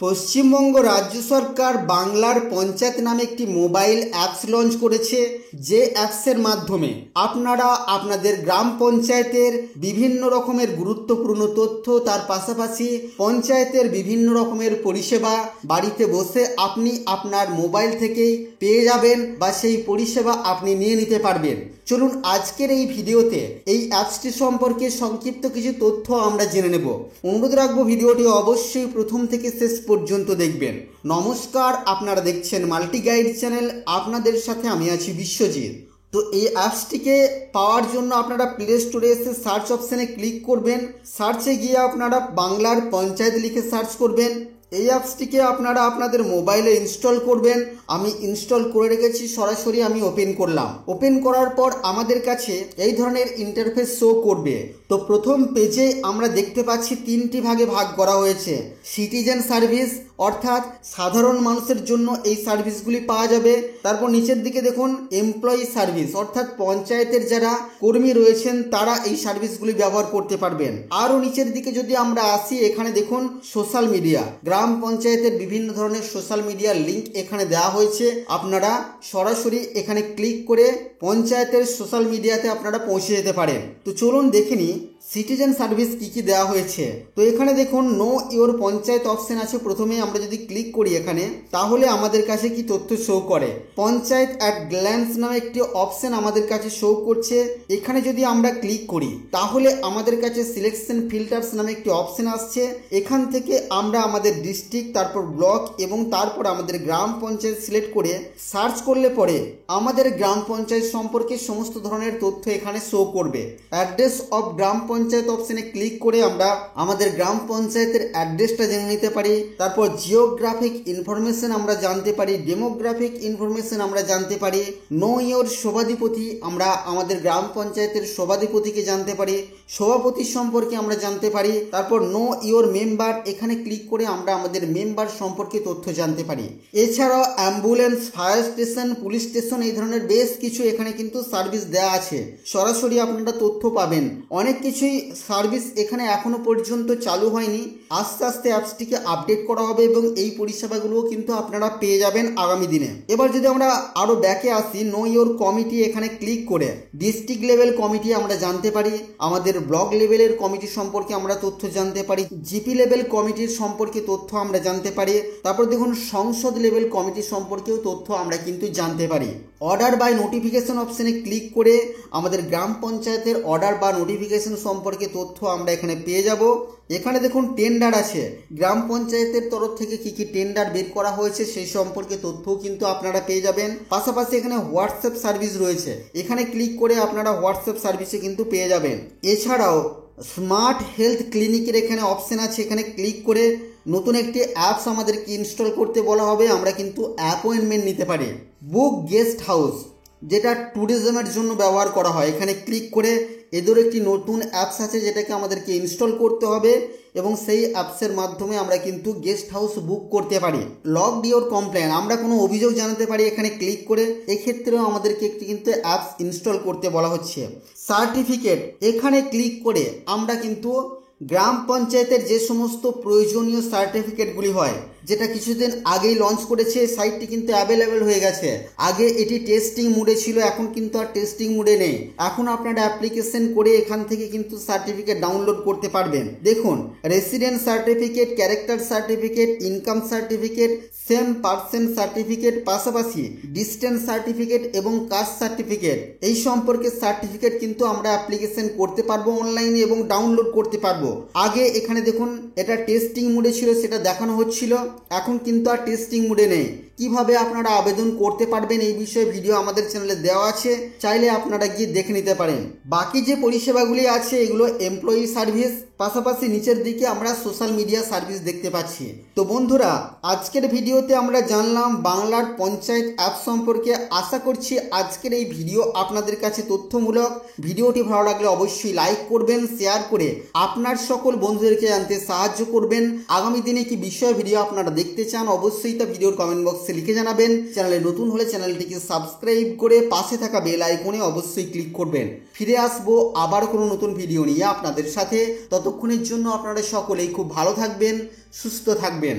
পশ্চিমবঙ্গ রাজ্য সরকার বাংলার পঞ্চায়েত নামে একটি মোবাইল অ্যাপস লঞ্চ করেছে, যে অ্যাপসের মাধ্যমে আপনারা আপনাদের গ্রাম পঞ্চায়েতের বিভিন্ন রকমের গুরুত্বপূর্ণ তথ্য, তার পাশাপাশি পঞ্চায়েতের বিভিন্ন রকমের পরিষেবা বাড়িতে বসে আপনি আপনার মোবাইল থেকেই পেয়ে যাবেন বা সেই পরিষেবা আপনি নিয়ে নিতে পারবেন। চলুন আজকের এই ভিডিওতে এই অ্যাপসটি সম্পর্কে সংক্ষিপ্ত কিছু তথ্য আমরা জেনে নেব। অনুরোধ রাখবো ভিডিওটি অবশ্যই প্রথম থেকে শেষ পর্যন্ত দেখবেন। নমস্কার, আপনারা দেখছেন মাল্টি গাইড চ্যানেল, আপনাদের সাথে আমি আছি বিশ্বজিৎ। তো এই অ্যাপসটিকে পাওয়ার জন্য আপনারা প্লে স্টোরে এসে সার্চ অপশানে ক্লিক করবেন। সার্চে গিয়ে আপনারা বাংলার পঞ্চায়েত লিখে সার্চ করবেন। এই অ্যাপসটিকে আপনারা আপনাদের মোবাইলে ইনস্টল করবেন। আমি ইনস্টল করে রেখেছি, সরাসরি আমি ওপেন করলাম। ওপেন করার পর আমাদের কাছে এই ধরনের ইন্টারফেস শো করবে। তো প্রথম পেজে আমরা দেখতে পাচ্ছি তিনটি ভাগে ভাগ করা হয়েছে। সিটিজেন সার্ভিস, অর্থাৎ সাধারণ মানুষের জন্য এই সার্ভিসগুলি পাওয়া যাবে। তারপর নিচের দিকে দেখুন এমপ্লয়ি সার্ভিস, অর্থাৎ পঞ্চায়েতের যারা কর্মী রয়েছেন তারা এই সার্ভিসগুলি ব্যবহার করতে পারবেন। আরও নিচের দিকে যদি আমরা আসি, এখানে দেখুন সোশ্যাল মিডিয়া, গ্রাম পঞ্চায়েতের বিভিন্ন ধরনের সোশ্যাল মিডিয়ার লিঙ্ক এখানে দেওয়া হয়েছে। আপনারা সরাসরি এখানে ক্লিক করে পঞ্চায়েতের সোশ্যাল মিডিয়াতে আপনারা পৌঁছে যেতে পারেন। তো চলুন দেখে নিই সিটিজেন সার্ভিস কী কী দেওয়া হয়েছে। তো এখানে দেখুন নো ইওর পঞ্চায়েত অপশন আছে। প্রথমে আমরা যদি ক্লিক করি এখানে, তাহলে আমাদের কাছে কি তথ্য শো করে, পঞ্চায়েত অ্যাট গ্ল্যান্স নামে একটি অপশন আমাদের কাছে শো করছে। এখানে যদি আমরা ক্লিক করি তাহলে আমাদের কাছে সিলেকশন ফিল্টার্স নামে একটি অপশন আসছে। এখান থেকে আমরা আমাদের ডিস্ট্রিক্ট, তারপর ব্লক এবং তারপর আমাদের গ্রাম পঞ্চায়েত সিলেক্ট করে সার্চ করলে পরে আমাদের গ্রাম পঞ্চায়েত সম্পর্কে সমস্ত ধরনের তথ্য এখানে শো করবে। অ্যাড্রেস অফ গ্রাম পঞ্চায়েত অপশনে ক্লিক করে আমরা আমাদের গ্রাম পঞ্চায়েতের অ্যাড্রেসটা জেনে নিতে পারি। তারপর জিওগ্রাফিক ইনফরমেশন আমরা জানতে পারি, ডেমোগ্রাফিক ইনফরমেশন আমরা জানতে পারি, নো ইওর সভাধিপতি, আমরা আমাদের গ্রাম পঞ্চায়েতের সভাধিপতিকে জানতে পারি, সভাপতি সম্পর্কে আমরা জানতে পারি। তারপর নো ইওর মেম্বার, এখানে ক্লিক করে আমরা আমাদের মেম্বার সম্পর্কে তথ্য জানতে পারি। এছাড়াও ambulance, fire station, police station, এই ধরনের বেশ কিছু এখানে কিন্তু সার্ভিস দেওয়া আছে। সরাসরি আপনারা তথ্য পাবেন। অনেক কিছুই সার্ভিস এখানে এখনো পর্যন্ত চালু হয়নি, আস্তে আস্তে অ্যাপসটিকে আপডেট করা হবে এবং এই পরিষেবাগুলোও কিন্তু আপনারা পেয়ে যাবেন আগামী দিনে। এবার যদি আমরা আরো ব্যাকে আসি, নো ইওর কমিটি, এখানে ক্লিক করে ডিস্ট্রিক্ট লেভেল কমিটি আমরা জানতে পারি, আমাদের ব্লক লেভেলের কমিটি সম্পর্কে আমরা তথ্য জানতে পারি, জিপি লেভেল কমিটির সম্পর্কে তথ্য আমরা জানতে পারি। তারপর দেখুন সংসদ লেভেল কমিটি সম্পর্কেও তথ্য আমরা কিন্তু জানতে পারি। অর্ডার বাই নোটিফিকেশন অপশনে ক্লিক করে আমাদের গ্রাম পঞ্চায়েতের অর্ডার বা নোটিফিকেশন সম্পর্কে তথ্য আমরা এখানে পেয়ে যাব। এখানে দেখুন টেন্ডার আছে, গ্রাম পঞ্চায়েতের তরফ থেকে কি কি টেন্ডার বের করা হয়েছে সেই সম্পর্কে তথ্যও কিন্তু আপনারা পেয়ে যাবেন। পাশাপাশি এখানে হোয়াটসঅ্যাপ সার্ভিস রয়েছে, এখানে ক্লিক করে আপনারা হোয়াটসঅ্যাপ সার্ভিসে কিন্তু পেয়ে যাবেন। এছাড়াও স্মার্ট হেলথ ক্লিনিকের এখানে অপশন আছে, এখানে ক্লিক করে নতুন একটি অ্যাপস আমাদেরকে ইনস্টল করতে বলা হবে, আমরা কিন্তু অ্যাপয়েন্টমেন্ট নিতে পারি। বুক গেস্ট হাউস, যেটা ট্যুরিজমের জন্য ব্যবহার করা হয়, এখানে ক্লিক করে এদের একটি নতুন অ্যাপস আছে যেটাকে আমাদেরকে ইনস্টল করতে হবে এবং সেই অ্যাপসের মাধ্যমে আমরা কিন্তু গেস্ট হাউস বুক করতে পারি। লগ ইওর কমপ্লেন, আমরা কোনো অভিযোগ জানাতে পারি এখানে ক্লিক করে, এক্ষেত্রেও আমাদেরকে একটি কিন্তু অ্যাপস ইনস্টল করতে বলা হচ্ছে। সার্টিফিকেট, এখানে ক্লিক করে আমরা কিন্তু গ্রাম পঞ্চায়েতের যে সমস্ত প্রয়োজনীয় সার্টিফিকেটগুলি হয়, যেটা কিছুদিন আগেই লঞ্চ করেছে, সাইটটি কিন্তু অ্যাভেলেবেল হয়ে গেছে। আগে এটি টেস্টিং মুডে ছিল, এখন কিন্তু আর টেস্টিং মুডে নেই। এখন আপনারা অ্যাপ্লিকেশন করে এখান থেকে কিন্তু সার্টিফিকেট ডাউনলোড করতে পারবেন। দেখুন resident certificate, character certificate, income certificate, same person certificate, পাশাপাশি ডিস্টেন্স সার্টিফিকেট এবং কাস্ট সার্টিফিকেট, এই সম্পর্কে সার্টিফিকেট কিন্তু আমরা অ্যাপ্লিকেশন করতে পারবো অনলাইনে এবং ডাউনলোড করতে পারবো। আগে এখানে দেখুন এটা টেস্টিং মুডে ছিল, সেটা দেখানো হচ্ছিল, এখন কিন্তু আর টেস্টিং মুডে নেই। কিভাবে আপনারা আবেদন করতে পারবেন এই বিষয়ে ভিডিও আমাদের চ্যানেলে দেওয়া আছে, চাইলে আপনারা গিয়ে দেখে নিতে পারেন। বাকি যে পরিষেবাগুলি আছে এগুলো এমপ্লয়ি সার্ভিস, পাশাপাশি নিচের দিকে আমরা সোশ্যাল মিডিয়া সার্ভিস দেখতে পাচ্ছি। তো বন্ধুরা, আজকের ভিডিওতে আমরা জানলাম বাংলার পঞ্চায়েত অ্যাপ সম্পর্কে। আশা করছি আজকের এই ভিডিও আপনাদের কাছে তথ্যমূলক। ভিডিওটি ভালো লাগলে অবশ্যই লাইক করবেন, শেয়ার করে আপনার সকল বন্ধুদেরকে জানতে সাহায্য করবেন। আগামী দিনে কি বিষয় ভিডিও আপনারা দেখতে চান অবশ্যই তা ভিডিওর কমেন্ট বক্সে লিখে জানাবেন। চ্যানেলে নতুন হলে চ্যানেলটিকে সাবস্ক্রাইব করে পাশে থাকা বেল আইকনে অবশ্যই ক্লিক করবেন। ফিরে আসবো আবার কোনো নতুন ভিডিও নিয়ে আপনাদের সাথে। ততক্ষণের জন্য আপনারা সকলেই খুব ভালো থাকবেন, সুস্থ থাকবেন।